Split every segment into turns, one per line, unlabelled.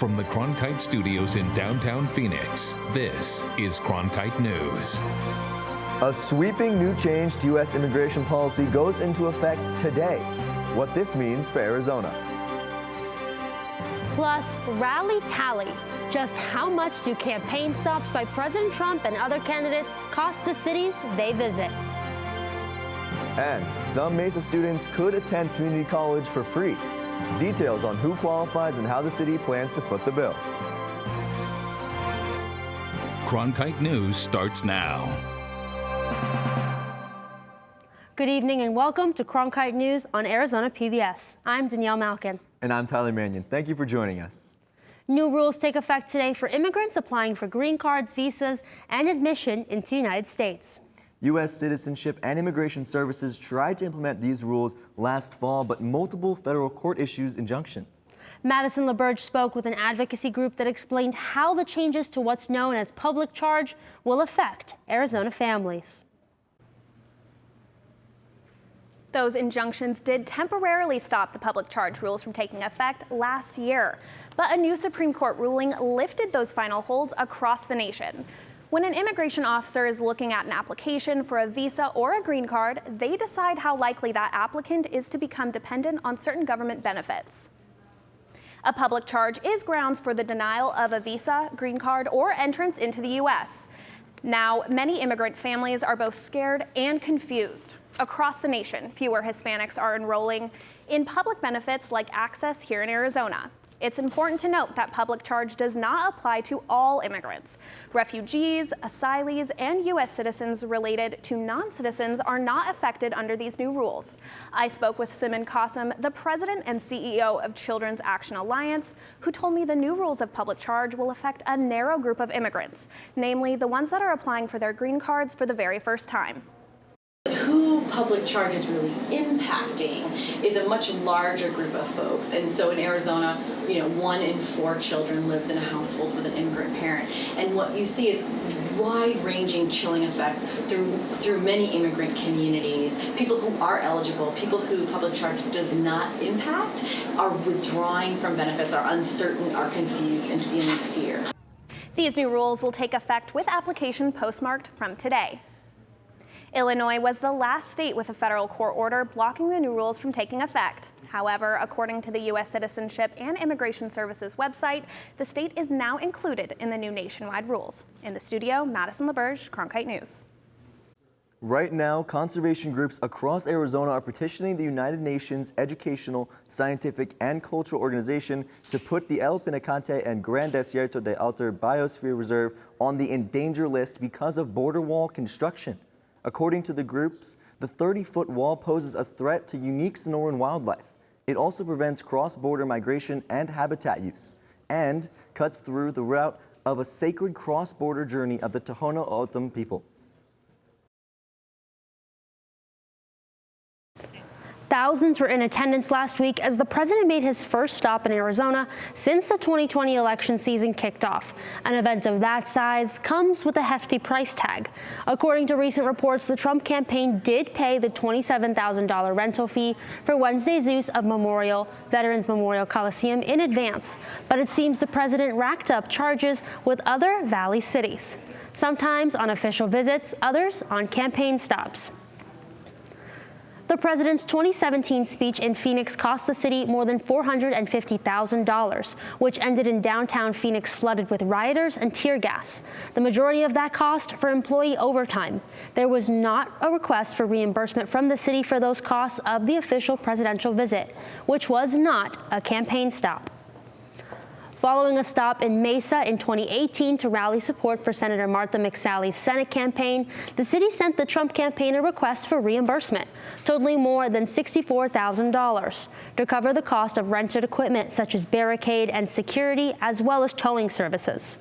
From the Cronkite studios in downtown Phoenix, this is Cronkite News.
A sweeping new change to U.S. immigration policy goes into effect today. What this means for Arizona.
Plus, rally tally. Just how much do campaign stops by President Trump and other candidates cost the cities they visit?
And some Mesa students could attend community college for free. Details on who qualifies and how the city plans to foot the bill.
Cronkite News starts now.
Good evening and welcome to Cronkite News on Arizona PBS. I'm Danielle Malkin.
And I'm Tyler Mannion. Thank you for joining us.
New rules take effect today for immigrants applying for green cards, visas, and admission into the United States.
U.S. Citizenship and Immigration Services tried to implement these rules last fall, but multiple federal court issues injunctions.
Madison LaBerge spoke with an advocacy group that explained how the changes to what's known as public charge will affect Arizona families.
Those injunctions did temporarily stop the public charge rules from taking effect last year, but a new Supreme Court ruling lifted those final holds across the nation. When an immigration officer is looking at an application for a visa or a green card, they decide how likely that applicant is to become dependent on certain government benefits. A public charge is grounds for the denial of a visa, green card, or entrance into the U.S. Now, many immigrant families are both scared and confused. Across the nation, fewer Hispanics are enrolling in public benefits like access here in Arizona. It's important to note that public charge does not apply to all immigrants. Refugees, asylees, and U.S. citizens related to non-citizens are not affected under these new rules. I spoke with Simon Qasim, the president and CEO of Children's Action Alliance, who told me the new rules of public charge will affect a narrow group of immigrants, namely the ones that are applying for their green cards for the very first time.
Who public charge is really impacting is a much larger group of folks. And so in Arizona, 1 in 4 children lives in a household with an immigrant parent. And what you see is wide-ranging chilling effects through many immigrant communities. People who are eligible, people who public charge does not impact, are withdrawing from benefits, are uncertain, are confused, and feeling fear.
These new rules will take effect with application postmarked from today. Illinois was the last state with a federal court order blocking the new rules from taking effect. However, according to the U.S. Citizenship and Immigration Services website, the state is now included in the new nationwide rules. In the studio, Madison LaBerge, Cronkite News.
Right now, conservation groups across Arizona are petitioning the United Nations Educational, Scientific, and Cultural Organization to put the El Pinacate and Gran Desierto de Altar Biosphere Reserve on the endangered list because of border wall construction. According to the groups, the 30-foot wall poses a threat to unique Sonoran wildlife. It also prevents cross-border migration and habitat use, and cuts through the route of a sacred cross-border journey of the Tohono O'odham people.
Thousands were in attendance last week as the president made his first stop in Arizona since the 2020 election season kicked off. An event of that size comes with a hefty price tag. According to recent reports, the Trump campaign did pay the $27,000 rental fee for Wednesday's use of Veterans Memorial Coliseum in advance. But it seems the president racked up charges with other Valley cities, sometimes on official visits, others on campaign stops. The president's 2017 speech in Phoenix cost the city more than $450,000, which ended in downtown Phoenix flooded with rioters and tear gas. The majority of that cost for employee overtime. There was not a request for reimbursement from the city for those costs of the official presidential visit, which was not a campaign stop. Following a stop in Mesa in 2018 to rally support for Senator Martha McSally's Senate campaign, the city sent the Trump campaign a request for reimbursement, totaling more than $64,000 to cover the cost of rented equipment such as barricade and security, as well as towing services.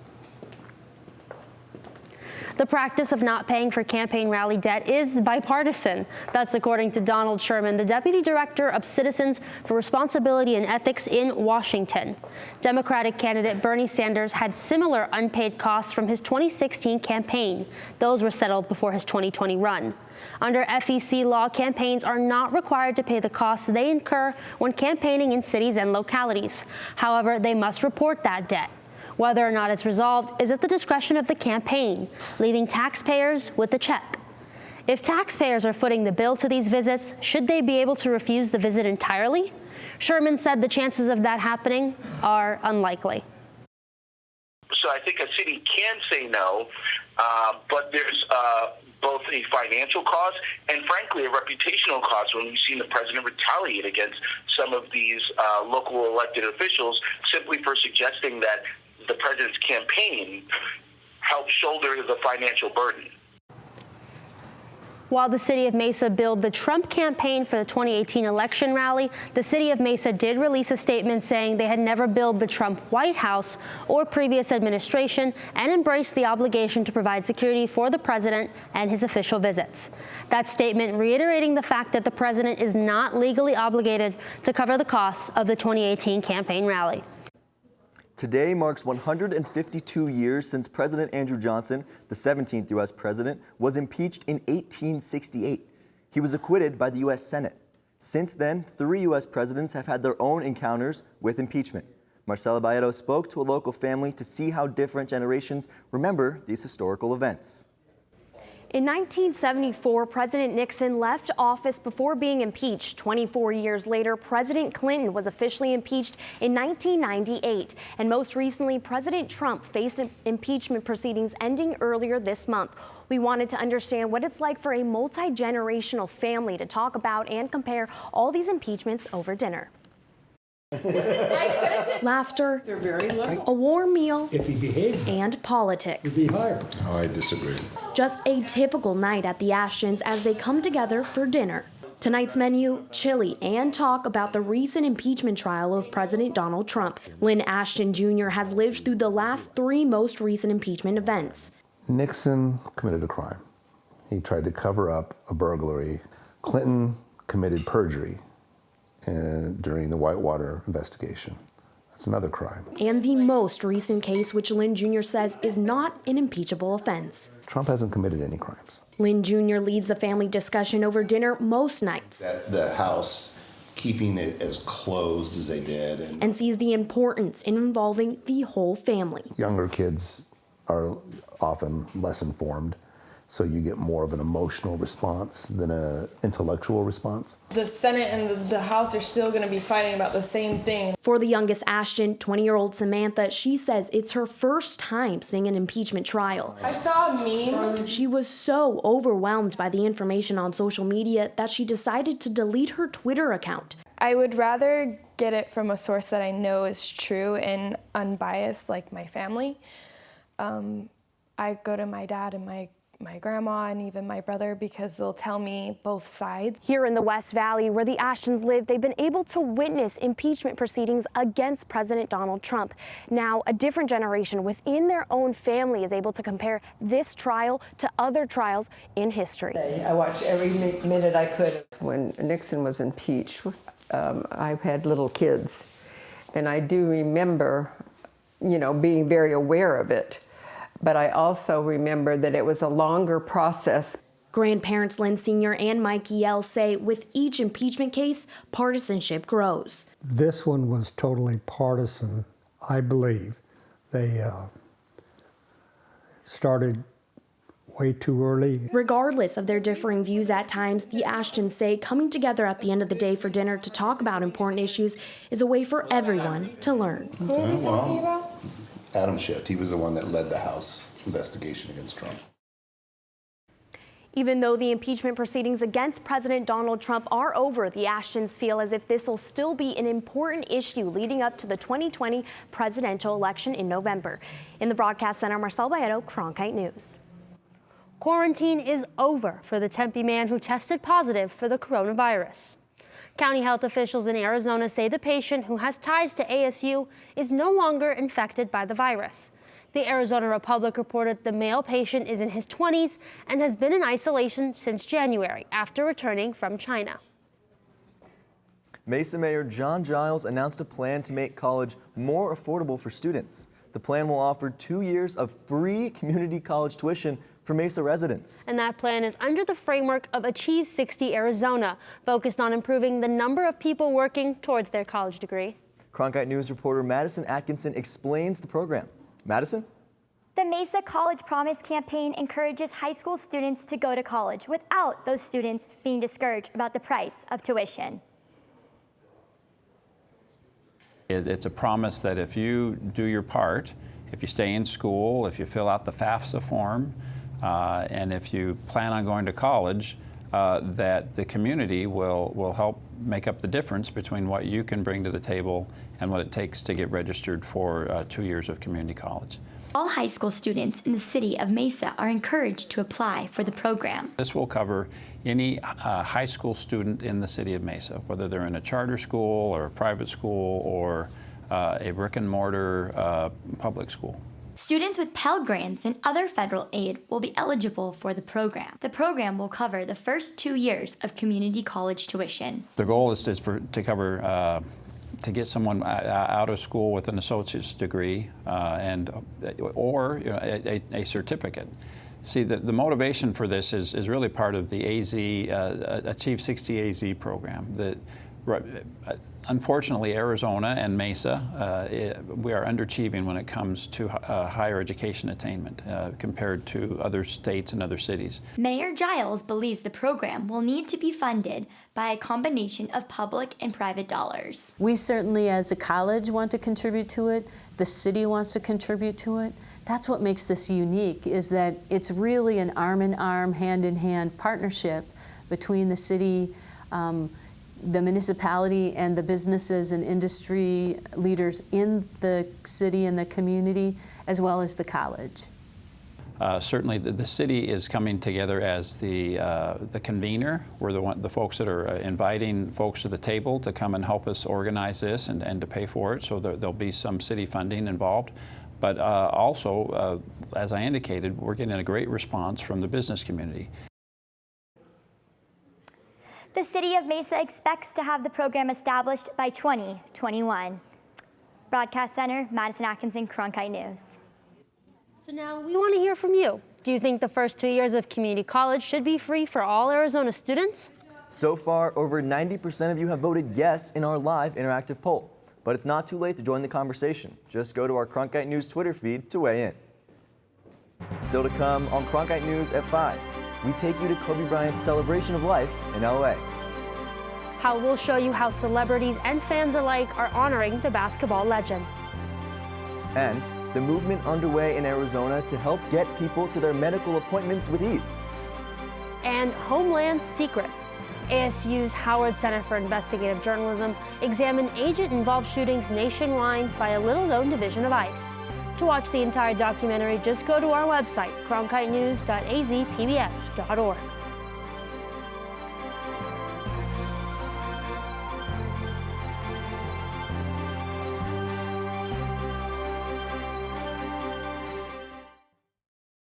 The practice of not paying for campaign rally debt is bipartisan. That's according to Donald Sherman, the Deputy Director of Citizens for Responsibility and Ethics in Washington. Democratic candidate Bernie Sanders had similar unpaid costs from his 2016 campaign. Those were settled before his 2020 run. Under FEC law, campaigns are not required to pay the costs they incur when campaigning in cities and localities. However, they must report that debt. Whether or not it's resolved is at the discretion of the campaign, leaving taxpayers with the check. If taxpayers are footing the bill to these visits, should they be able to refuse the visit entirely? Sherman said the chances of that happening are unlikely.
So I think a city can say no, but there's both a financial cost and, frankly, a reputational cost when we've seen the president retaliate against some of these local elected officials simply for suggesting that the president's campaign helped shoulder the financial burden.
While the city of Mesa billed the Trump campaign for the 2018 election rally, the city of Mesa did release a statement saying they had never billed the Trump White House or previous administration and embraced the obligation to provide security for the president and his official visits. That statement reiterating the fact that the president is not legally obligated to cover the costs of the 2018 campaign rally.
Today marks 152 years since President Andrew Johnson, the 17th U.S. president, was impeached in 1868. He was acquitted by the U.S. Senate. Since then, 3 U.S. presidents have had their own encounters with impeachment. Marcela Baedo spoke to a local family to see how different generations remember these historical events.
In 1974, President Nixon left office before being impeached. 24 years later, President Clinton was officially impeached in 1998. And most recently, President Trump faced impeachment proceedings ending earlier this month. We wanted to understand what it's like for a multi-generational family to talk about and compare all these impeachments over dinner. Laughter, a warm meal,
if he behaved,
and politics.
he'd be hired.
Oh, I disagree.
Just a typical night at the Ashtons as they come together for dinner. Tonight's menu, chili and talk about the recent impeachment trial of President Donald Trump. Lynn Ashton Jr. has lived through the last 3 most recent impeachment events.
Nixon committed a crime. He tried to cover up a burglary. Clinton committed perjury during the Whitewater investigation. That's another crime.
And the most recent case, which Lynn Jr. says is not an impeachable offense.
Trump hasn't committed any crimes.
Lynn Jr. leads the family discussion over dinner most nights.
The House keeping it as closed as they did.
And sees the importance in involving the whole family.
Younger kids are often less informed, so you get more of an emotional response than an intellectual response.
The Senate and the House are still going to be fighting about the same thing.
For the youngest Ashton, 20-year-old Samantha, she says it's her first time seeing an impeachment trial.
I saw a meme.
She was so overwhelmed by the information on social media that she decided to delete her Twitter account.
I would rather get it from a source that I know is true and unbiased, like my family. I go to my dad and my grandma and even my brother because they'll tell me both sides.
Here in the West Valley, where the Ashtons live, they've been able to witness impeachment proceedings against President Donald Trump. Now, a different generation within their own family is able to compare this trial to other trials in history.
I watched every minute I could. When Nixon was impeached, I had little kids, and I do remember, being very aware of it. But I also remember that it was a longer process.
Grandparents Lynn Sr. and Mike Yell say with each impeachment case, partisanship grows.
This one was totally partisan, I believe. They started way too early.
Regardless of their differing views at times, the Ashtons say coming together at the end of the day for dinner to talk about important issues is a way for everyone to learn.
Who are we talking about?
Adam Schiff, he was the one that led the House investigation against Trump.
Even though the impeachment proceedings against President Donald Trump are over, the Ashtons feel as if this will still be an important issue leading up to the 2020 presidential election in November. In the broadcast center, Marcela Baedo, Cronkite News.
Quarantine is over for the Tempe man who tested positive for the coronavirus. County health officials in Arizona say the patient, who has ties to ASU, is no longer infected by the virus. The Arizona Republic reported the male patient is in his 20s and has been in isolation since January after returning from China.
Mesa Mayor John Giles announced a plan to make college more affordable for students. The plan will offer 2 years of free community college tuition for Mesa residents.
And that plan is under the framework of Achieve 60 Arizona, focused on improving the number of people working towards their college degree.
Cronkite News reporter Madison Atkinson explains the program. Madison?
The Mesa College Promise campaign encourages high school students to go to college without those students being discouraged about the price of tuition.
It's a promise that if you do your part, if you stay in school, if you fill out the FAFSA form, and if you plan on going to college, that the community will help make up the difference between what you can bring to the table and what it takes to get registered for 2 years of community college.
All high school students in the city of Mesa are encouraged to apply for the program.
This will cover any high school student in the city of Mesa, whether they're in a charter school or a private school or a brick and mortar public school.
Students with Pell Grants and other federal aid will be eligible for the program. The program will cover the first 2 years of community college tuition.
The goal is to cover to get someone out of school with an associate's degree or a certificate. See, the motivation for this is really part of the AZ, Achieve 60 AZ program. Unfortunately, Arizona and Mesa, we are underachieving when it comes to higher education attainment compared to other states and other cities.
Mayor Giles believes the program will need to be funded by a combination of public and private dollars.
We certainly, as a college, want to contribute to it. The city wants to contribute to it. That's what makes this unique, is that it's really an arm-in-arm, hand-in-hand partnership between the city, the municipality, and the businesses and industry leaders in the city and the community, as well as the college.
Certainly, the city is coming together as the convener. We're the folks that are inviting folks to the table to come and help us organize this and to pay for it. So there'll be some city funding involved. But also, as I indicated, we're getting a great response from the business community.
The City of Mesa expects to have the program established by 2021. Broadcast Center, Madison Atkinson, Cronkite News.
So now we want to hear from you. Do you think the first 2 years of community college should be free for all Arizona students?
So far, over 90% of you have voted yes in our live interactive poll. But it's not too late to join the conversation. Just go to our Cronkite News Twitter feed to weigh in. Still to come on Cronkite News at 5. We take you to Kobe Bryant's celebration of life in LA.
How we'll show you how celebrities and fans alike are honoring the basketball legend.
And the movement underway in Arizona to help get people to their medical appointments with ease.
And Homeland Secrets. ASU's Howard Center for Investigative Journalism examined agent-involved shootings nationwide by a little-known division of ICE. To watch the entire documentary, just go to our website, cronkitenews.azpbs.org.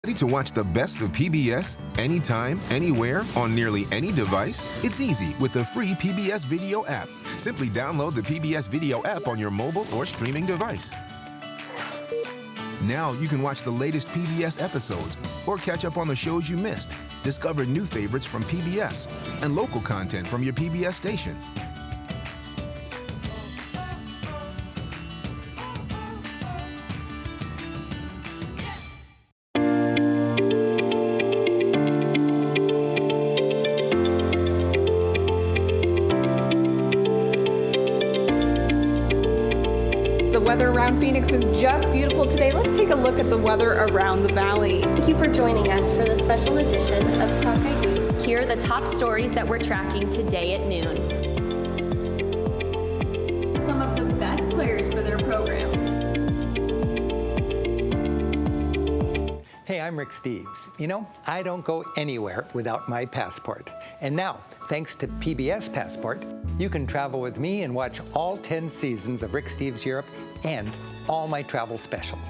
Ready to watch the best of PBS anytime, anywhere, on nearly any device? It's easy with the free PBS Video app. Simply download the PBS Video app on your mobile or streaming device. Now you can watch the latest PBS episodes or catch up on the shows you missed. Discover new favorites from PBS and local content from your PBS station.
The weather around Phoenix is just beautiful today. Let's take a look at the weather around the valley.
Thank you for joining us for the special edition of Cronkite News. Here are the top stories that we're tracking today at noon.
Some of the best players for their program.
Hey, I'm Rick Steves. You know, I don't go anywhere without my passport. And now, thanks to PBS Passport, you can travel with me and watch all 10 seasons of Rick Steves Europe and all my travel specials.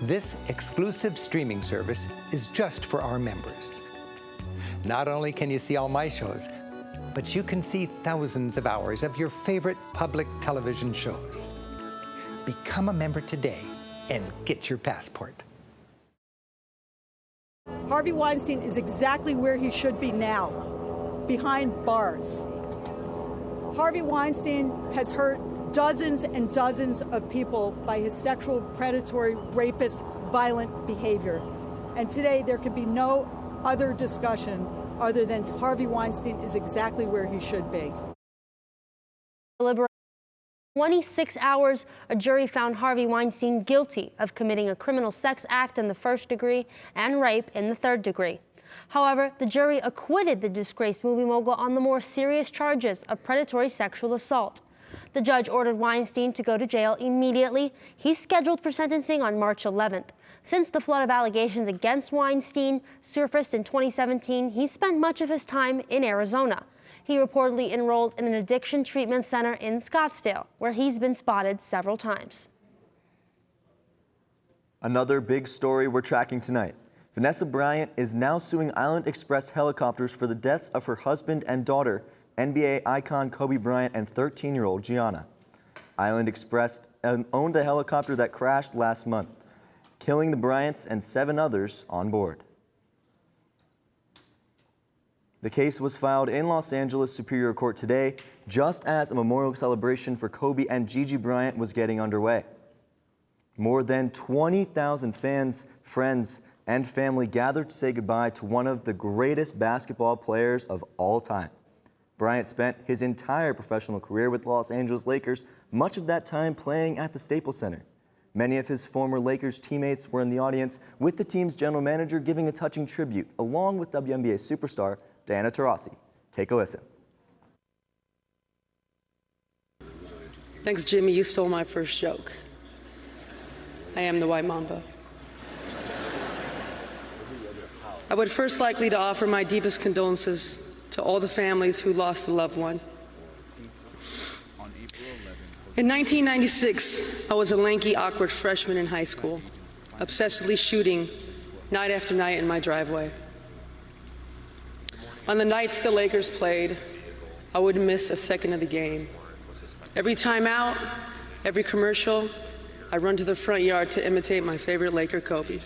This exclusive streaming service is just for our members. Not only can you see all my shows, but you can see thousands of hours of your favorite public television shows. Become a member today and get your passport.
Harvey Weinstein is exactly where he should be now, behind bars. Harvey Weinstein has hurt dozens and dozens of people by his sexual, predatory, rapist, violent behavior. And today there can be no other discussion other than Harvey Weinstein is exactly where he should be.
26 hours, a jury found Harvey Weinstein guilty of committing a criminal sex act in the first degree and rape in the third degree. However, the jury acquitted the disgraced movie mogul on the more serious charges of predatory sexual assault. The judge ordered Weinstein to go to jail immediately. He's scheduled for sentencing on March 11th. Since the flood of allegations against Weinstein surfaced in 2017, he spent much of his time in Arizona. He reportedly enrolled in an addiction treatment center in Scottsdale, where he's been spotted several times.
Another big story we're tracking tonight. Vanessa Bryant is now suing Island Express helicopters for the deaths of her husband and daughter, NBA icon Kobe Bryant and 13-year-old Gianna. Island Express owned the helicopter that crashed last month, killing the Bryants and 7 others on board. The case was filed in Los Angeles Superior Court today, just as a memorial celebration for Kobe and Gigi Bryant was getting underway. More than 20,000 fans, friends, and family gathered to say goodbye to one of the greatest basketball players of all time. Bryant spent his entire professional career with the Los Angeles Lakers, much of that time playing at the Staples Center. Many of his former Lakers teammates were in the audience, with the team's general manager giving a touching tribute, along with WNBA superstar Diana Taurasi. Take a listen.
Thanks, Jimmy. You stole my first joke. I am the White Mamba. I would first likely to offer my deepest condolences to all the families who lost a loved one. In 1996, I was a lanky, awkward freshman in high school, obsessively shooting night after night in my driveway. On the nights the Lakers played, I wouldn't miss a second of the game. Every time out, every commercial, I'd run to the front yard to imitate my favorite Laker, Kobe.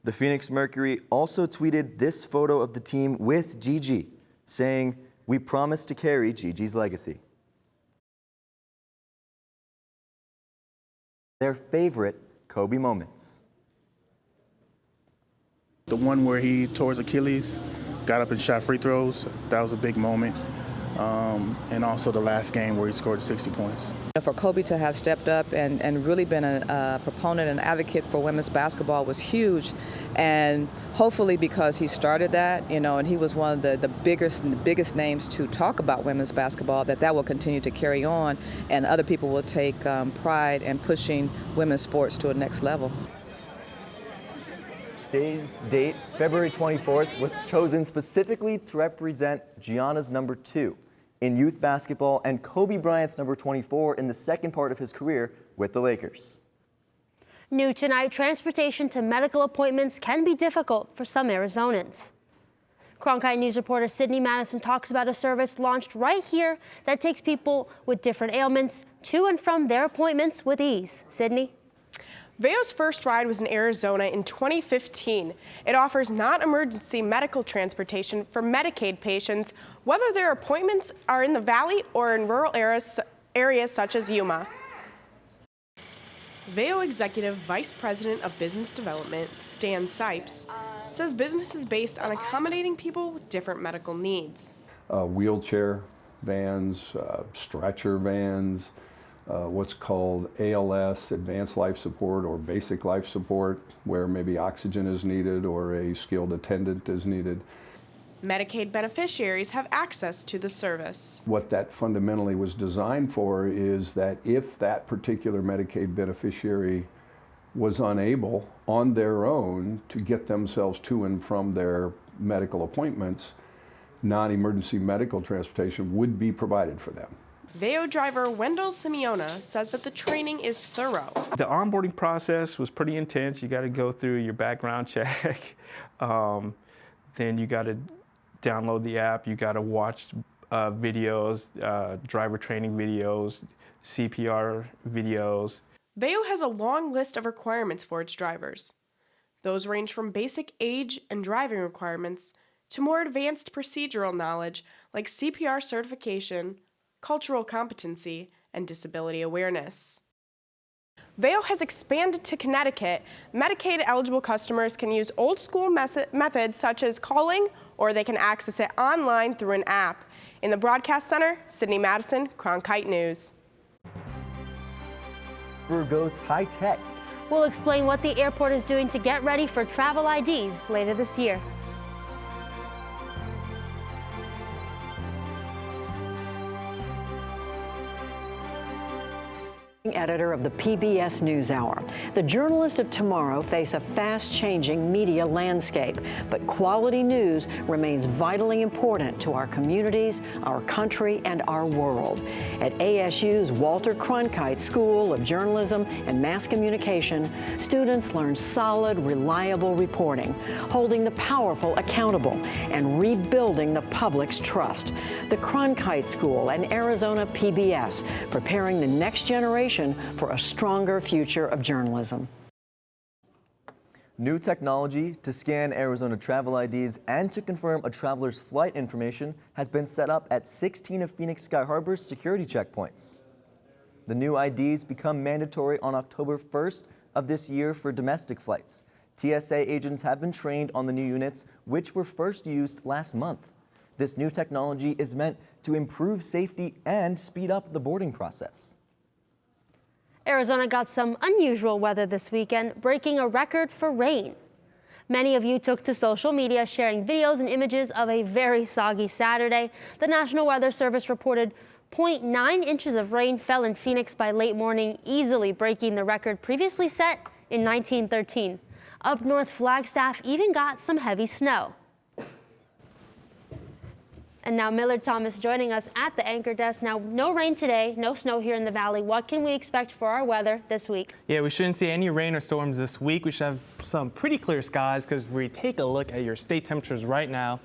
The Phoenix Mercury also tweeted this photo of the team with Gigi, saying, "We promise to carry Gigi's legacy." Their favorite Kobe moments.
The one where he tore his Achilles, got up and shot free throws, that was a big moment. And also the last game where he scored 60 points.
For Kobe to have stepped up and really been a proponent and advocate for women's basketball was huge. And hopefully because he started that, and he was one of the biggest names to talk about women's basketball, that will continue to carry on and other people will take pride in pushing women's sports to a next level.
Today's date, February 24th, was chosen specifically to represent Gianna's number 2 in youth basketball and Kobe Bryant's number 24 in the second part of his career with the Lakers.
New tonight, transportation to medical appointments can be difficult for some Arizonans. Cronkite News reporter Sydney Madison talks about a service launched right here that takes people with different ailments to and from their appointments with ease. Sydney?
Veo's first ride was in Arizona in 2015. It offers non-emergency medical transportation for Medicaid patients, whether their appointments are in the valley or in rural areas such as Yuma. Veo Executive Vice President of Business Development, Stan Sipes, says business is based on accommodating people with different medical needs.
Wheelchair vans, stretcher vans, what's called ALS, Advanced Life Support, or Basic Life Support, where maybe oxygen is needed or a skilled attendant is needed.
Medicaid beneficiaries have access to the service.
What that fundamentally was designed for is that if that particular Medicaid beneficiary was unable on their own to get themselves to and from their medical appointments, non-emergency medical transportation would be provided for them.
Veo driver Wendell Simeona says that the training is thorough.
The onboarding process was pretty intense. You got to go through your background check. Then you got to download the app. You got to watch videos, driver training videos, CPR videos.
Veo has a long list of requirements for its drivers. Those range from basic age and driving requirements to more advanced procedural knowledge like CPR certification, cultural competency, and disability awareness. Vail has expanded to Connecticut. Medicaid-eligible customers can use old-school methods such as calling, or they can access it online through an app. In the Broadcast Center, Sydney Madison, Cronkite News.
Goes high-tech.
We'll explain what the airport is doing to get ready for travel IDs later this year.
Editor of the PBS NewsHour. The journalists of tomorrow face a fast-changing media landscape, but quality news remains vitally important to our communities, our country, and our world. At ASU's Walter Cronkite School of Journalism and Mass Communication, students learn solid, reliable reporting, holding the powerful accountable, and rebuilding the public's trust. The Cronkite School and Arizona PBS, preparing the next generation for a stronger future of journalism.
New technology to scan Arizona travel IDs and to confirm a traveler's flight information has been set up at 16 of Phoenix Sky Harbor's security checkpoints. The new IDs become mandatory on October 1st of this year for domestic flights. TSA agents have been trained on the new units, which were first used last month. This new technology is meant to improve safety and speed up the boarding process.
Arizona got some unusual weather this weekend, breaking a record for rain. Many of you took to social media sharing videos and images of a very soggy Saturday. The National Weather Service reported 0.9 inches of rain fell in Phoenix by late morning, easily breaking the record previously set in 1913. Up north, Flagstaff even got some heavy snow. And now Millard Thomas joining us at the anchor desk. Now, no rain today, no snow here in the valley. What can we expect for our weather this week?
Yeah, we shouldn't see any rain or storms this week. We should have some pretty clear skies because we take a look at your state temperatures right now.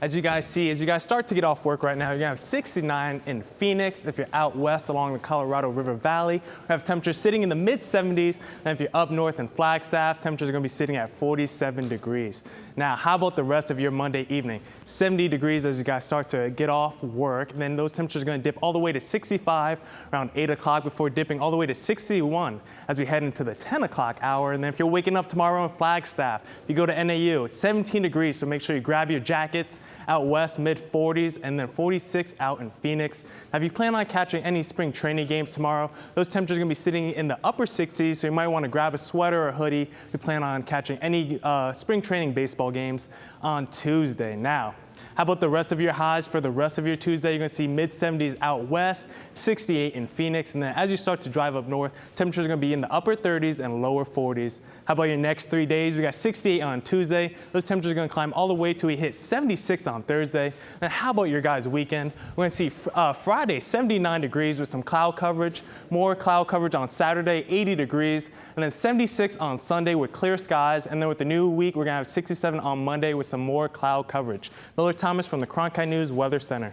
As you guys see, as you guys start to get off work right now, you're gonna have 69 in Phoenix. If you're out west along the Colorado River Valley, we have temperatures sitting in the mid-70s. And if you're up north in Flagstaff, temperatures are gonna be sitting at 47 degrees. Now, how about the rest of your Monday evening? 70 degrees as you guys start to get off work. Then those temperatures are gonna dip all the way to 65 around 8 o'clock before dipping all the way to 61 as we head into the 10 o'clock hour. And then if you're waking up tomorrow in Flagstaff, you go to NAU, it's 17 degrees, so make sure you grab your jackets. Out west, mid-40s, and then 46 out in Phoenix. Now, if you plan on catching any spring training games tomorrow, those temperatures are going to be sitting in the upper 60s, so you might want to grab a sweater or a hoodie if you plan on catching any spring training baseball games on Tuesday. Now, how about the rest of your highs for the rest of your Tuesday? You're going to see mid-70s out west, 68 in Phoenix. And then as you start to drive up north, temperatures are going to be in the upper 30s and lower 40s. How about your next 3 days? We got 68 on Tuesday. Those temperatures are going to climb all the way to we hit 76 on Thursday. And how about your guys' weekend? We're going to see Friday, 79 degrees with some cloud coverage. More cloud coverage on Saturday, 80 degrees. And then 76 on Sunday with clear skies. And then with the new week, we're going to have 67 on Monday with some more cloud coverage. Millard Thomas from the Cronkite News Weather Center.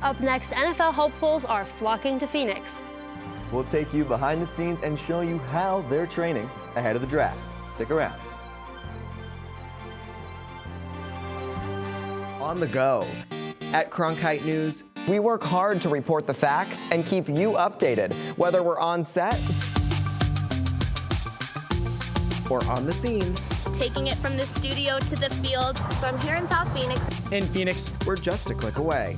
Up next, NFL hopefuls are flocking to Phoenix.
We'll take you behind the scenes and show you how they're training ahead of the draft. Stick around.
On the go. At Cronkite News, we work hard to report the facts and keep you updated, whether we're on set or on the scene.
Taking it from the studio to the field. So I'm here in South Phoenix.
In Phoenix, we're just a click away.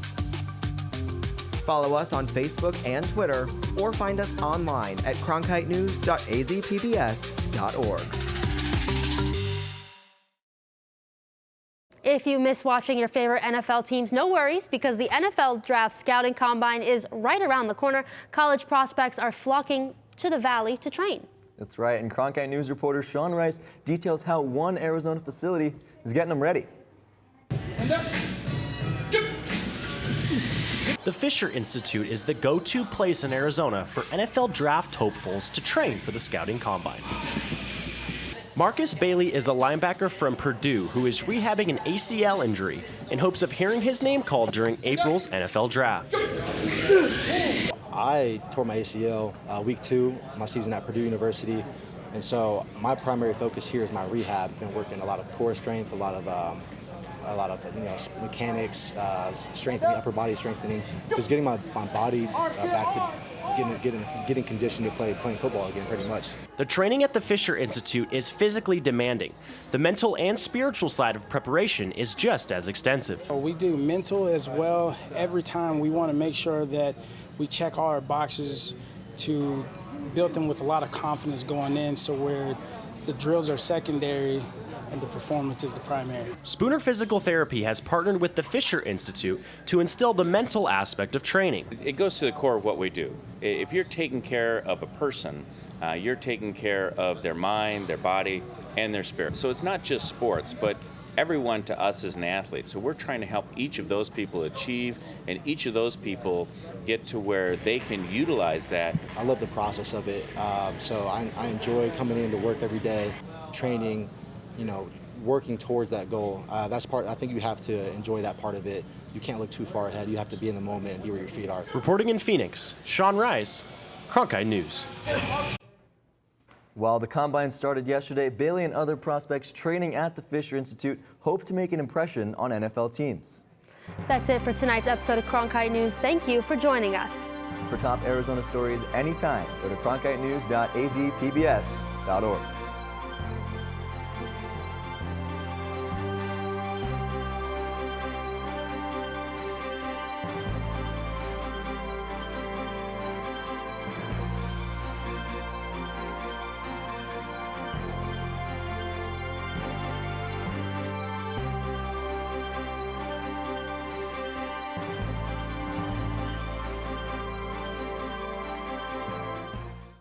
Follow us on Facebook and Twitter, or find us online at cronkitenews.azpbs.org.
If you miss watching your favorite NFL teams, no worries, because the NFL Draft Scouting Combine is right around the corner. College prospects are flocking to the Valley to train.
That's right, and Cronkite News reporter Sean Rice details how one Arizona facility is getting them ready.
The Fisher Institute is the go-to place in Arizona for NFL draft hopefuls to train for the Scouting Combine. Marcus Bailey is a linebacker from Purdue who is rehabbing an ACL injury in hopes of hearing his name called during April's NFL Draft.
I tore my ACL week 2, my season at Purdue University.
And so my primary focus here is my rehab. Been working a lot of core strength, a lot of mechanics, strengthening, upper body strengthening, just getting my body back to getting conditioned to playing football again, pretty much.
The training at the Fisher Institute is physically demanding. The mental and spiritual side of preparation is just as extensive.
We do mental as well. Every time we want to make sure that we check all our boxes to build them with a lot of confidence going in, so where the drills are secondary and the performance is the primary.
Spooner Physical Therapy has partnered with the Fisher Institute to instill the mental aspect of training.
It goes to the core of what we do. If you're taking care of a person, you're taking care of their mind, their body, and their spirit. So it's not just sports, but everyone to us is an athlete. So we're trying to help each of those people achieve, and each of those people get to where they can utilize that.
I love the process of it. So I enjoy coming in to work every day, training, working towards that goal. That's part, I think you have to enjoy that part of it. You can't look too far ahead. You have to be in the moment and be where your feet are.
Reporting in Phoenix, Sean Rice, Cronkite News.
While the Combine started yesterday, Bailey and other prospects training at the Fisher Institute hope to make an impression on NFL teams.
That's it for tonight's episode of Cronkite News. Thank you for joining us.
For top Arizona stories anytime, go to cronkitenews.azpbs.org.